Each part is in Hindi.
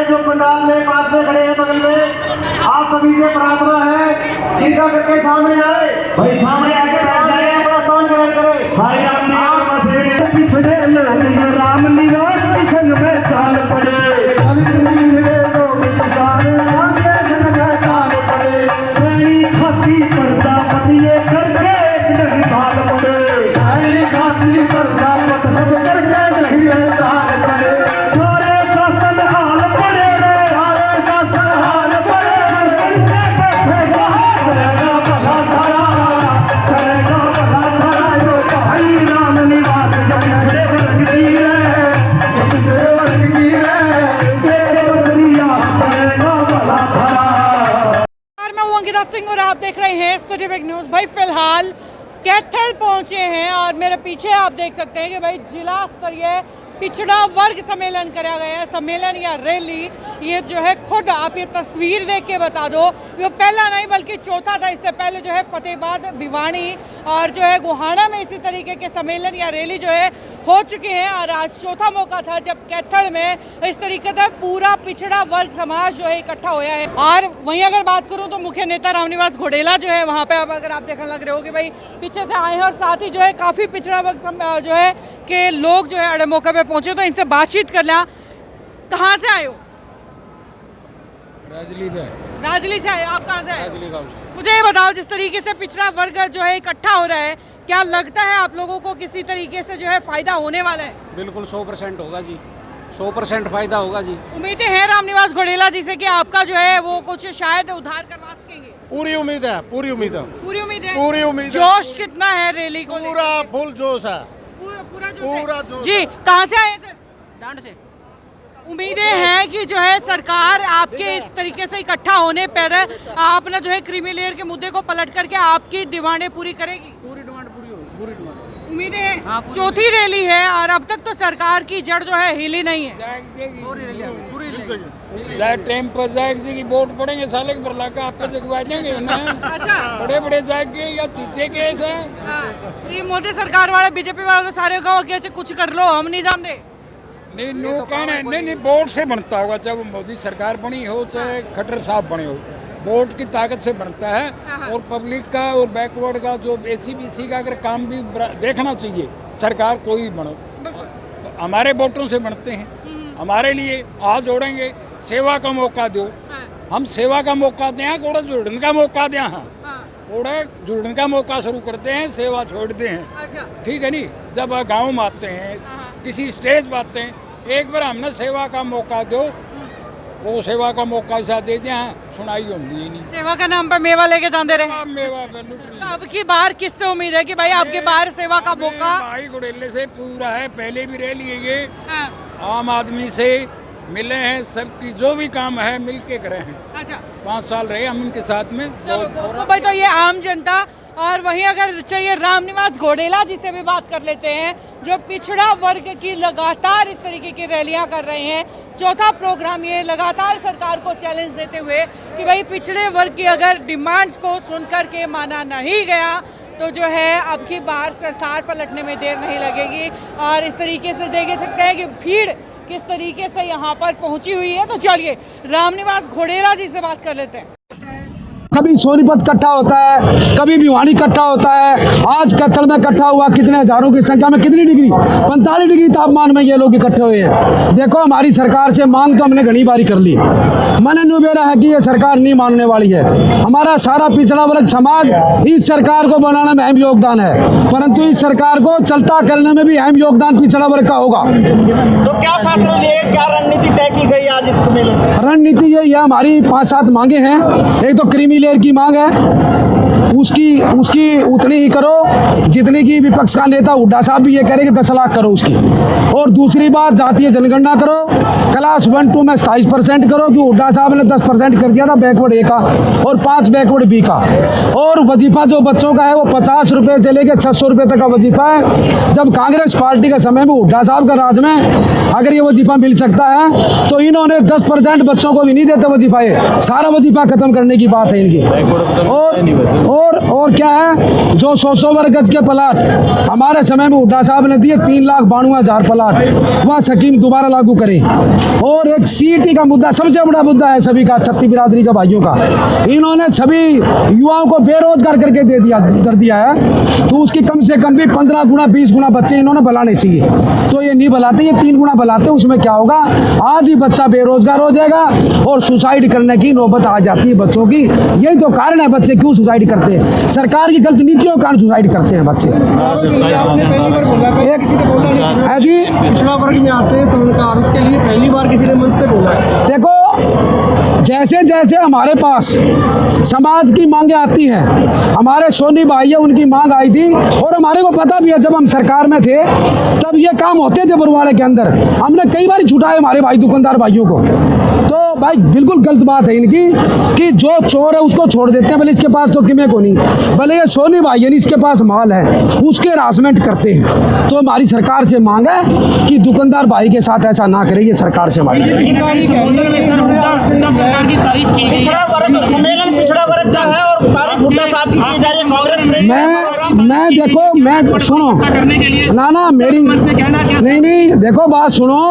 जो पंडाल में पास में खड़े हैं बगल में, आप सभी से प्रार्थना है कृपया करके सामने आए, भाई सामने आके बैठ जाए, अपना स्थान ग्रहण करें। भाई आपने पिछड़े राम निवास के संग में चाल पड़े, सैनी खाती प्रजापति ये करके एक नहीं चाल पड़े, सैनी खाती प्रजापति सब करके नहीं चाल पड़े, सारे शासन हाल पड़े रे, सारे शासन हाल पड़े रे, करेगा भला धारा, करेगा भला धारा, जो भाई राम निवास जब पिछड़े वर्ग की है, पिछड़े वर्ग की है, तेरे बदरिया करेगा भला धारा। मैं हूं अंकिता सिंह और आप देख रहे हैं सिटी बिग न्यूज़। भाई फिलहाल कैथल पहुंचे हैं और मेरे पीछे आप देख सकते हैं कि भाई जिला स्तरीय पिछड़ा वर्ग सम्मेलन कराया गया है। सम्मेलन या रैली, ये जो है खुद आप ये तस्वीर देख के बता दो, ये पहला नहीं बल्कि चौथा था। इससे पहले जो है फतेहाबाद, भिवानी और जो है गोहाना में इसी तरीके के सम्मेलन या रैली जो है हो चुके हैं और आज चौथा मौका था जब कैथल में इस तरीके से पूरा पिछड़ा वर्ग समाज जो है इकट्ठा होया है। और वहीं अगर बात करूं तो मुख्य नेता रामनिवास घोडेला जो है वहाँ पे अब अगर आप देखने लग रहे हो कि भाई पीछे से आए हैं और साथ ही जो है काफ़ी पिछड़ा वर्ग जो है के लोग जो है अड़े मौके पे पहुंचे, तो इनसे बातचीत कर लिया। कहाँ से आए हो? राजली से आए। आप कहाँ से आए? मुझे ये बताओ, जिस तरीके से पिछड़ा वर्ग जो है इकट्ठा हो रहा है, क्या लगता है आप लोगों को किसी तरीके से जो है फायदा होने वाला है? बिल्कुल 100% होगा जी, 100% फायदा होगा जी। उम्मीदें हैं रामनिवास घोडेला जी से कि आपका जो है वो कुछ शायद उद्धार करवा सकेंगे? पूरी उम्मीद है, पूरी उम्मीद है, पूरी उम्मीद है, पूरी उम्मीद। जोश कितना है रैली को? पूरा फुल जोश है, पूरा जोश जी। कहाँ से आए सर? डांड से। उम्मीदें हैं कि जो है सरकार आपके इस तरीके से इकट्ठा होने पर अपना जो है क्रीमी लेयर के मुद्दे को पलट करके आपकी डिमांडें पूरी करेगी? पूरी डिमांड पूरी होगी, पूरी डिमांड। उम्मीदें हैं। चौथी रैली है और अब तक तो सरकार की जड़ जो है हिली नहीं है। टाइम पर जाएगी कि वोट पड़ेंगे साले के बरला का आप पे जगवा देंगे ना। अच्छा, बड़े बड़े जाएंगे या चीजे के ऐसा ये मोदी सरकार वाले बीजेपी वाले तो सारे कहो कि अच्छा कुछ कर लो, हम नहीं जानते। नहीं नो कहना नहीं वोट से बनता होगा, चाहे मोदी सरकार बनी हो चाहे खट्टर साहब बने हो, वोट की ताकत से बनता है। और पब्लिक का और बैकवर्ड का जो एसी-बीसी का अगर काम भी देखना चाहिए, सरकार कोई बनो, हमारे वोटों से बनते हैं। हमारे लिए हाथ जोड़ेंगे, सेवा का मौका दो, हम सेवा का मौका दें, थोड़ा जुड़ने का मौका दें। हाँ, थोड़ा जुड़ने का मौका शुरू करते हैं, सेवा छोड़ते हैं। ठीक है नहीं, जब गाँव में आते हैं, किसी स्टेज पर आते हैं, एक बार हमने सेवा का मौका दो, वो सेवा का मौका ऐसा दे दिया, सुनाई होती ही नहीं। सेवा का नाम पर मेवा लेके जाते रहे। मेवा तो अब की बार किससे उम्मीद है कि भाई आपके बाहर सेवा का मौका? भाई घोडेले से पूरा है, पहले भी रह लिए ये आम आदमी से मिले हैं, सबकी जो भी काम है मिल के करे हैं। अच्छा, 5 साल रहे हम उनके साथ में। तो भाई तो ये आम जनता, और वहीं अगर चाहिए रामनिवास घोडेला जी से भी बात कर लेते हैं, जो पिछड़ा वर्ग की लगातार इस तरीके की रैलियां कर रहे हैं। चौथा प्रोग्राम ये लगातार सरकार को चैलेंज देते हुए कि भाई पिछड़े वर्ग की अगर डिमांड्स को सुनकर के माना नहीं गया तो जो है अब की बार सरकार पलटने में देर नहीं लगेगी। और इस तरीके से देख सकते हैं कि भीड़ किस तरीके से यहाँ पर पहुंची हुई है। तो चलिए रामनिवास घोडेला जी से बात कर लेते हैं। कभी सोनीपत इकट्ठा होता है, कभी भिवानी इकट्ठा होता है, आज कैथल में इकट्ठा हुआ, कितने हजारों की संख्या में, कितनी डिग्री, 45 डिग्री तापमान में ये लोग इकट्ठे हुए हैं। देखो हमारी सरकार से मांग तो हमने घनी बारी कर ली, मैंने नुबेरा है कि ये सरकार नहीं मानने वाली है। हमारा सारा पिछड़ा वर्ग समाज इस सरकार को बनाने में अहम योगदान है, परंतु इस सरकार को चलता करने में भी अहम योगदान पिछड़ा वर्ग का होगा। तो क्या फैसला लिए, क्या रणनीति तय की गई आज इस सम्मेलन में? रणनीति यही है, हमारी 5-7 मांगे हैं। एक तो क्रीमी लेयर की मांग है, उसकी उतनी ही करो जितनी की विपक्ष का नेता हुड्डा साहब भी ये कह रहे कि 10 लाख करो उसकी। और दूसरी बात, जातीय जनगणना करो, क्लास 1-2 में 27% करो, कि हुड्डा साहब ने 10% कर दिया था बैकवर्ड ए का और 5 बैकवर्ड बी का। और वजीफा जो बच्चों का है वो 50 रुपये से लेकर 600 रुपये तक का वजीफा है। जब कांग्रेस पार्टी का समय में हुड्डा साहब का राज में अगर ये वजीफा मिल सकता है तो इन्होंने 10% बच्चों को भी नहीं देते वजीफा, ये सारा वजीफा खत्म करने की बात है इनकी। और और क्या है, जो 100 वर्ग गज के प्लाट हमारे समय में हुड्डा साहब ने दिए 3,92,000 प्लाट, वह स्कीम दोबारा लागू करें। और एक सीईटी का मुद्दा सबसे बड़ा मुद्दा है सभी का, छत्ती बिरादरी का भाइयों का, इन्होंने सभी युवाओं को बेरोजगार करके कर दिया है। तो उसकी कम से कम भी 15 गुना 20 गुना बच्चे इन्होंने बुलाने चाहिए, तो ये नहीं बुलाते, ये 3 गुना बुलाते। उसमें क्या होगा, आज ही बच्चा बेरोजगार हो जाएगा और सुसाइड करने की नौबत आ जाती है बच्चों की। यही तो कारण है बच्चे क्यों सुसाइड करते हैं, सरकार की गलत नीतियों के कारण सुसाइड करते हैं बच्चे। है जी, पिछड़ा वर्ग में आते हैं समानता, इसके लिए पहली बार किसी ने मंच से बोला है। देखो जैसे जैसे हमारे पास समाज की मांगे आती हैं, हमारे सोनी भाई है उनकी मांग आई थी, और हमारे को पता भी है जब हम सरकार में थे तब ये काम होते थे बरुआड़े के अंदर, हमने कई बार छुटाए हमारे भाई दुकानदार भाइयों को। तो भाई बिल्कुल गलत बात है इनकी कि जो चोर है उसको छोड़ देते हैं, भले इसके पास तो किमे को नहीं, भले ये सोनी भाई है इसके पास माल है, उसके हरासमेंट करते हैं। तो हमारी सरकार से मांग है कि दुकानदार भाई के साथ ऐसा ना करे, ये सरकार से मांग है। पिछड़ा वर्ग सम्मेलन पिछड़ा वर्ग का है और तारीफ हुड्डा साहब की की जा रही है कांग्रेस। मैं देखो, मैं सुनो ना मेरी नहीं देखो बात सुनो,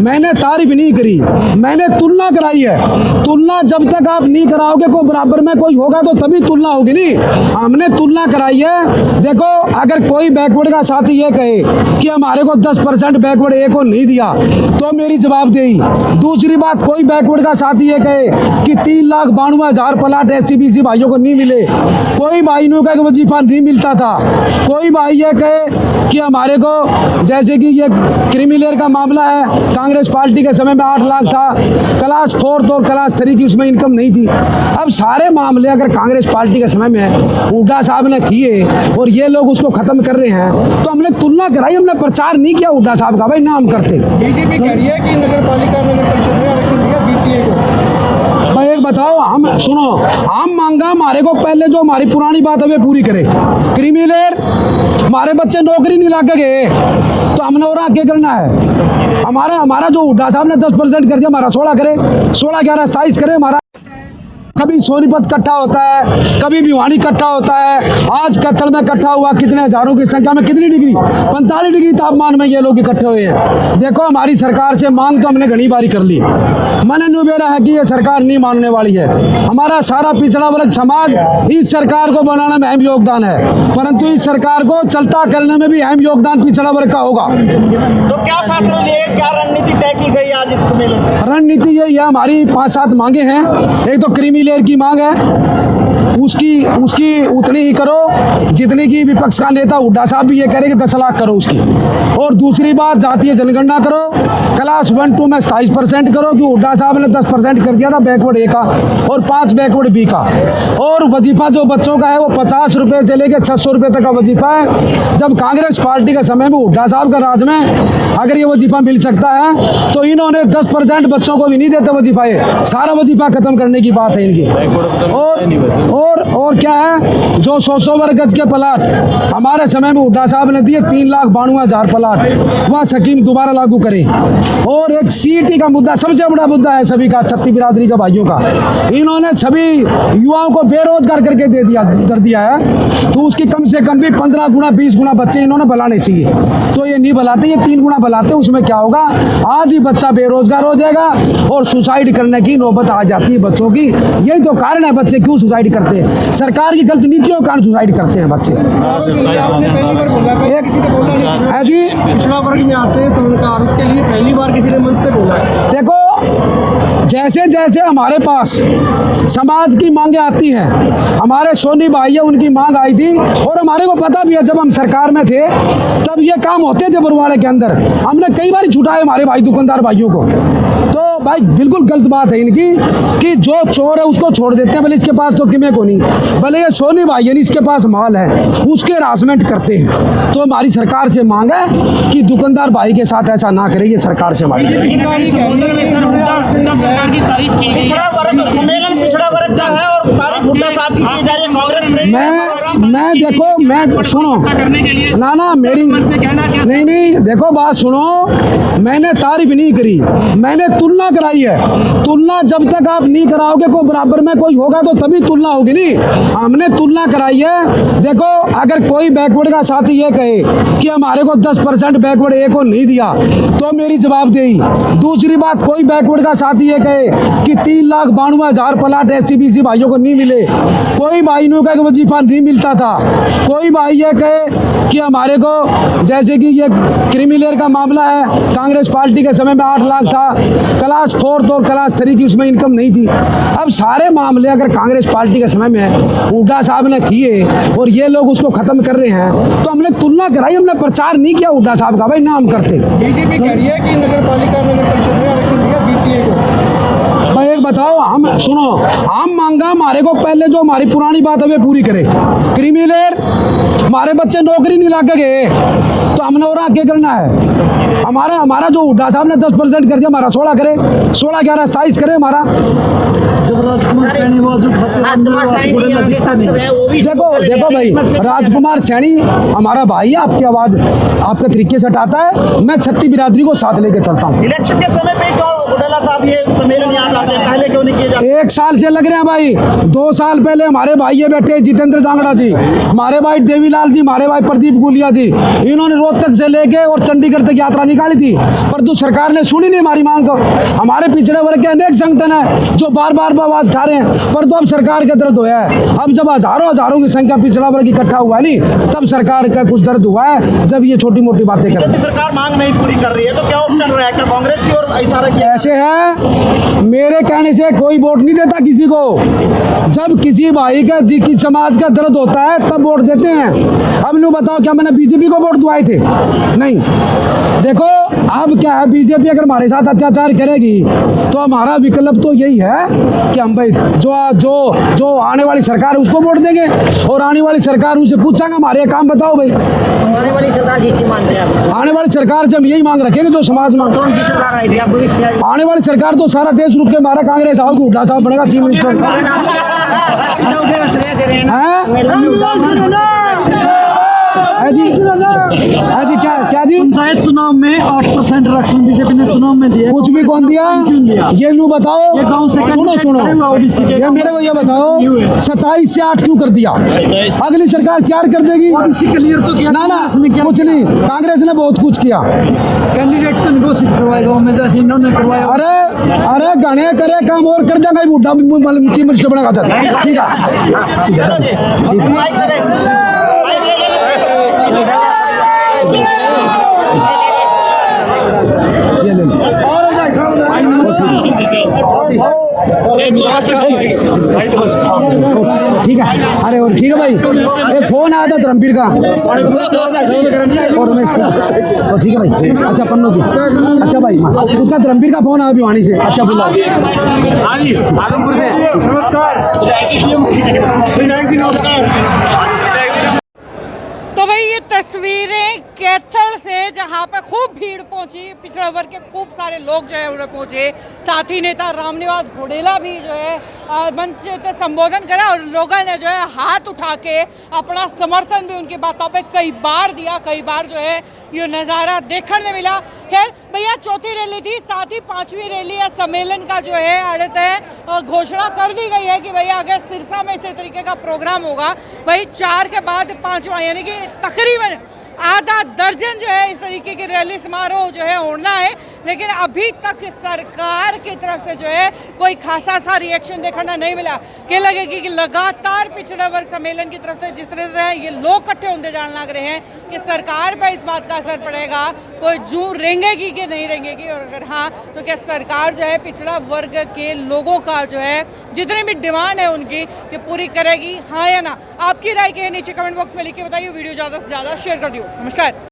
मैंने तारीफ नहीं करी, मैंने तुलना कराई है। तुलना जब तक आप नहीं कराओगे, कोई बराबर में कोई होगा तो तभी तुलना होगी, नहीं हमने तुलना कराई है। देखो अगर कोई बैकवर्ड का साथी ये कहे कि हमारे को 10% बैकवर्ड ए को नहीं दिया तो मेरी जवाबदेही। दूसरी बात, कोई बैकवर्ड का साथी ये कहे कि 3,92,000 प्लाट SC-BC भाइयों को नहीं मिले, कोई भाई ने कहा कि वजीफा नहीं मिलता था, कोई भाई ये कहे कि हमारे को जैसे कि ये क्रीमी लेयर का मामला है, कांग्रेस पार्टी के समय में 8 लाख था, क्लास 4 और क्लास 3 की उसमें इनकम नहीं थी। अब सारे मामले अगर कांग्रेस पार्टी के समय में हुड्डा साहब ने किए और ये लोग उसको खत्म कर रहे हैं, तो हमने तुलना कराई, हमने प्रचार नहीं किया हुड्डा साहब का, भाई नाम करते। बीजेपी कह रही है कि नगर पालिका नगर परिषद में आरक्षण दिया BCA को। भाई एक बताओ, हम सुनो, हम मांगा हमारे को पहले जो हमारी पुरानी बात है वे पूरी करे। क्रीमी लेयर हमारे बच्चे नौकरी नहीं लाके गए तो हमने और आगे करना है। हमारा जो हुड्डा साहब ने 10% कर दिया, हमारा 16 करे, 16 11 27 करे। हमारा कभी सोनीपत इकट्ठा होता है, कभी भिवानी इकट्ठा होता है, आज कत्ल में इकट्ठा हुआ, कितने हजारों की संख्या में, कितनी डिग्री 45 डिग्री तापमान में ये लोग इकट्ठे हुए हैं। देखो हमारी सरकार से मांग तो हमने घनी बारी कर ली, मैंने नुबेरा है कि ये सरकार नहीं मानने वाली है। हमारा सारा पिछड़ा वर्ग समाज इस सरकार को बनाने में अहम योगदान है, परंतु इस सरकार को चलता करने में भी अहम योगदान पिछड़ा वर्ग का होगा। तो क्या फैसला लिए, क्या रणनीति तय की गई आज इस सम्मेलन में? रणनीति यही है, हमारी 5-7 मांगे हैं। एक तो क्रीमी लेयर की मांग है, उसकी उतनी ही करो जितनी की विपक्ष का नेता हुड्डा साहब भी ये कह रहे कि 10 लाख करो उसकी। और दूसरी बात, जातीय जनगणना करो, क्लास 1-2 में 27% करो, कि हुड्डा साहब ने 10% कर दिया था बैकवर्ड ए का और 5 बैकवर्ड बी का। और वजीफा जो बच्चों का है वो 50 रुपये से लेकर 600 रुपये तक का वजीफा है। जब कांग्रेस पार्टी के समय में हुड्डा साहब का राज में अगर ये वजीफा मिल सकता है तो इन्होंने 10% बच्चों को भी नहीं देते वजीफा, ये सारा वजीफा खत्म करने की बात है इनकी। और क्या है, जो 100 वर्ग गज के प्लाट हमारे समय में हुड्डा साहब ने दिए 3,92,000 प्लाट, वह स्कीम दोबारा लागू करें। और एक सीईटी का मुद्दा सबसे बड़ा मुद्दा है सभी का, छत्ती बिरादरी का भाइयों का, इन्होंने सभी युवाओं को बेरोजगार करके कर दिया है। तो उसकी कम से कम भी 15 गुना 20 गुना बच्चे इन्होंने बुलाने चाहिए, तो ये नहीं बुलाते, ये 3 गुना बुलाते। उसमें क्या होगा, आज ही बच्चा बेरोजगार हो जाएगा और सुसाइड करने की नौबत आ जाती है बच्चों की। यही तो कारण है बच्चे क्यों सुसाइड करते हैं, सरकार की गलत नीतियों के कारण सुसाइड करते हैं बच्चे। आपने पहली बार बोला, किसी ने बोला नहीं है जी, पिछड़ा वर्ग में आते हैं समानता, इसके लिए पहली बार किसी ने मंच से बोला है। देखो जैसे जैसे हमारे पास समाज की मांगे आती हैं, हमारे सोनी भाई है उनकी मांग आई थी, और हमारे को पता भी है जब हम सरकार में थे तब ये काम होते थे बरुआड़े के अंदर, हमने कई बार छुटाए हमारे भाई दुकानदार भाइयों को। तो भाई बिल्कुल गलत बात है इनकी कि जो चोर है उसको छोड़ देते हैं, भले इसके पास तो किमे को नहीं, भले ये सोनी भाई है इसके पास माल है, उसके हरासमेंट करते हैं। तो हमारी सरकार से मांग है कि दुकानदार भाई के साथ ऐसा ना करे, ये सरकार से मांग है। पिछड़ा वर्ग सम्मेलन पिछड़ा वर्ग का है और हुड्डा साहब की की जा रही है कांग्रेस मैं देखो, मैं सुनो ना मेरी नहीं देखो बात सुनो, मैंने तारीफ नहीं करी, मैंने तुलना कराई है। तुलना जब तक आप नहीं कराओगे, कोई बराबर में कोई होगा तो तभी तुलना होगी। नहीं, हमने तुलना कराई है। देखो, अगर कोई बैकवर्ड का साथी ये कहे कि हमारे को 10% बैकवर्ड एक को नहीं दिया तो मेरी जवाबदेही। दूसरी बात, कोई बैकवर्ड का साथी ये कहे कि 3,92,000 प्लाट SC-BC भाइयों को नहीं मिले, कोई भाई ने कहा कि वजीफा नहीं मिलता था, कोई भाई ये कहे कि हमारे को जैसे कि ये क्रीमी लेयर का मामला है, कांग्रेस पार्टी के समय में 8 लाख था, क्लास 4 और क्लास 3 की उसमें इनकम नहीं थी। अब सारे मामले अगर कांग्रेस पार्टी के समय में हुड्डा साहब ने किए और ये लोग उसको खत्म कर रहे हैं तो हमने तुलना कराई, हमने प्रचार नहीं किया हुड्डा साहब का। भाई नाम करते बीजेपी कह रही है कि नगर पालिका नगर परिषद में आरक्षण दिया BCA को। भाई एक बताओ, हम सुनो, हम मांगा हमारे को पहले जो हमारी पुरानी बात है वे पूरी करे। क्रीमी लेयर हमारे बच्चे नौकरी नहीं लाके गए तो हमने और आगे करना है। हमारा जो हुड्डा साहब ने 10% कर दिया, हमारा 16 करे, 16 11 27 करे हमारा। देखो भाई, राजकुमार सैनी हमारा भाई है, आपकी आवाज आपके तरीके से हटाता है, मैं 36 बिरादरी को साथ लेके चलता हूँ। इलेक्शन के समय पे क्यों बुडेला साहब ये सम्मेलन याद आते हैं, पहले क्यों नहीं किए जाते? 1 साल से लग रहे हैं भाई। 2 साल पहले हमारे भाई ये बैठे जितेंद्र जांगड़ा जी, हमारे भाई देवीलाल जी, हमारे भाई प्रदीप गुलिया जी, इन्होंने रोहतक से लेके और चंडीगढ़ तक यात्रा निकाली थी, परंतु सरकार ने सुनी नहीं हमारी मांग को। हमारे पिछड़े वर्ग के अनेक संगठन है जो बार बार आवाज उठा रहे हैं, परंतु अब सरकार का दर्द हुआ है। अब जब हजारों की संख्या पिछड़ा वर्ग इकट्ठा हुआ है नहीं, तब सरकार का कुछ दर्द हुआ है, जब ये छोटी मोटी बातें कर रही है। सरकार मांग नहीं पूरी कर रही है तो क्या ऑप्शन रहा है? क्या कांग्रेस की ओर इशारा किया? ऐसे है, मेरे कहने से कोई वोट नहीं देता किसी को। जब किसी भाई का की समाज का दर्द होता है तब वोट देते हैं। अब लो बताओ, क्या मैंने बीजेपी को वोट दुआए थे? नहीं। देखो अब क्या है, बीजेपी अगर हमारे साथ अत्याचार करेगी तो हमारा विकल्प तो यही है कि हम भाई जो आने वाली सरकार है उसको वोट देंगे, और आने वाली सरकार उनसे पूछेंगे हमारे काम बताओ भाई। आने वाली सरकार की मांग है आप? आने वाली सरकार से हम यही मांग रखेंगे जो समाज मांग। कौन सी सरकार आएगी आप भविष्य? आने वाली सरकार तो सारा देश रुक के हमारा कांग्रेस आओगे, हुड्डा साहब बनेगा चीफ मिनिस्टर। है जी क्या जी? पंचायत चुनाव में 8% आरक्षण बीजेपी ने चुनाव में दिया, कुछ भी कौन दिया? ये नु बताओ, ये गांव से सुनो ये मेरे को ये बताओ, 27 से 8 क्यों कर दिया? अगली सरकार 4 कर देगी। क्लियर तो किया ना कुछ नहीं, कांग्रेस ने बहुत कुछ किया। कैंडिडेट तो घोषित करवाएगा गाँव में, जैसे इन्होंने करवाया। अरे गणे करे काम और कर देगा, बुढ़ा चीफ मिनिस्टर बना चाहता है। ठीक है, ये ले लो। ठीक है, अरे और ठीक है भाई, एक फोन आया था धर्मवीर का और रमेश का, और ठीक है भाई। अच्छा पन्नू जी, अच्छा भाई उसका धर्मवीर का फोन आया भिवानी से। अच्छा बोला आलमपुर से। तो भाई ये तस्वीरें कैथल से, जहाँ पे खूब भीड़ पहुंची, पिछड़ा वर्ग के खूब सारे लोग जो है उन्हें पहुंचे, साथी नेता रामनिवास घोडेला भी जो है मंच पे संबोधन करा और लोगों ने जो है हाथ उठा के अपना समर्थन भी उनकी बातों पे कई बार दिया, कई बार जो है ये नज़ारा देखने मिला। खैर भैया, चौथी रैली थी, साथ ही 5वीं रैली या सम्मेलन का जो है आड़त है घोषणा कर दी गई है कि भैया अगर सिरसा में इसी तरीके का प्रोग्राम होगा, भाई 4 के बाद 5वां, यानी कि तकरीबन आधा दर्जन जो है इस तरीके की रैली समारोह जो है होना है। लेकिन अभी तक सरकार की तरफ से जो है कोई खासा सा रिएक्शन देखना नहीं मिला। क्या लगेगी कि लगातार पिछड़ा वर्ग सम्मेलन की तरफ से जिस तरह से ये लोग इकट्ठे होते जाने लग रहे हैं कि सरकार पर इस बात का असर पड़ेगा, कोई जू रेंगेगी कि नहीं रेंगेगी, और अगर हाँ तो क्या सरकार जो है पिछड़ा वर्ग के लोगों का जो है जितनी भी डिमांड है उनकी ये पूरी करेगी, हाँ या ना? आपकी राय के नीचे कमेंट बॉक्स में लिख के बताइए। वीडियो ज़्यादा से ज़्यादा शेयर कर दियो। नमस्कार।